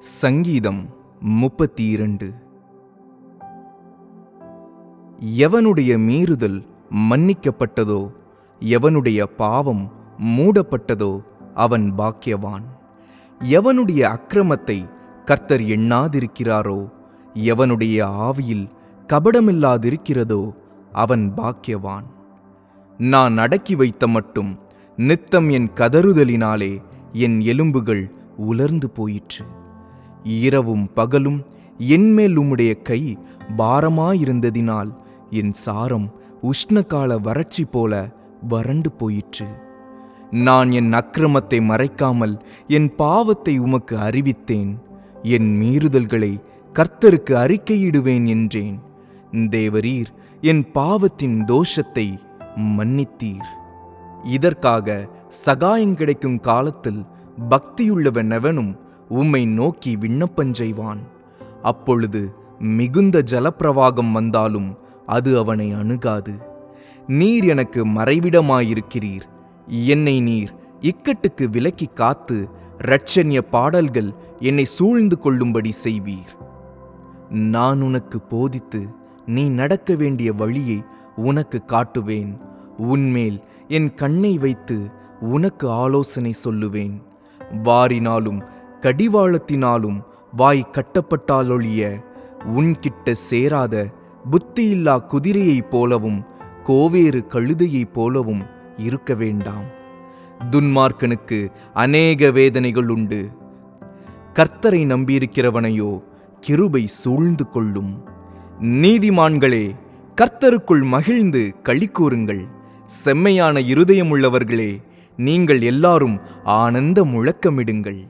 சங்கீதம் 32. எவனுடைய மீறுதல் மன்னிக்கப்பட்டதோ, எவனுடைய பாவம் மூடப்பட்டதோ அவன் பாக்கியவான். எவனுடைய அக்கிரமத்தை கர்த்தர் எண்ணாதிருக்கிறாரோ, எவனுடைய ஆவியில் கபடமில்லாதிருக்கிறதோ அவன் பாக்கியவான். நான் அடக்கி வைத்த மட்டும் நித்தம் என் கதறுதலினாலே என் எலும்புகள் உலர்ந்து போயிற்று. இரவும் பகலும் என்மேல் உம்முடைய கை பாரமாயிருந்ததினால் என் சாரம் உஷ்ணகால வறட்சி போல வறண்டு போயிற்று. நான் என் அக்கிரமத்தை மறைக்காமல் என் பாவத்தை உமக்கு அறிவித்தேன். என் மீறுதல்களை கர்த்தருக்கு அறிக்கையிடுவேன் என்றேன். தேவரீர் என் பாவத்தின் தோஷத்தை மன்னித்தீர். இதற்காக சகாயம் கிடைக்கும் காலத்தில் பக்தியுள்ளவன் எவனும் உம்மை நோக்கி விண்ணப்பஞ்செய்வான். அப்பொழுது மிகுந்த ஜலப்பிரவாகம் வந்தாலும் அது அவனை அணுகாது. நீர் எனக்கு மறைவிடமாயிருக்கிறீர். என்னை நீர் இக்கட்டுக்கு விலக்கி காத்து இரட்சண்ய பாடல்கள் என்னை சூழ்ந்து கொள்ளும்படி செய்வீர். நான் உனக்கு போதித்து நீ நடக்க வேண்டிய வழியை உனக்கு காட்டுவேன். உன்மேல் என் கண்ணை வைத்து உனக்கு ஆலோசனை சொல்லுவேன். வாரினாலும் கடிவாளத்தினாலும் வாய் கட்டப்பட்டாலொழிய உன்கிட்ட சேராத புத்தியில்லா குதிரையைப் போலவும் கோவேறு கழுதையைப் போலவும் இருக்க வேண்டாம். துன்மார்க்கனுக்கு அநேக வேதனைகள் உண்டு. கர்த்தரை நம்பியிருக்கிறவனையோ கிருபை சூழ்ந்து கொள்ளும். நீதிமான்களே, கர்த்தருக்குள் மகிழ்ந்து களிகூருங்கள். செம்மையான இருதயமுள்ளவர்களே, நீங்கள் எல்லாரும் ஆனந்த முழக்கமிடுங்கள்.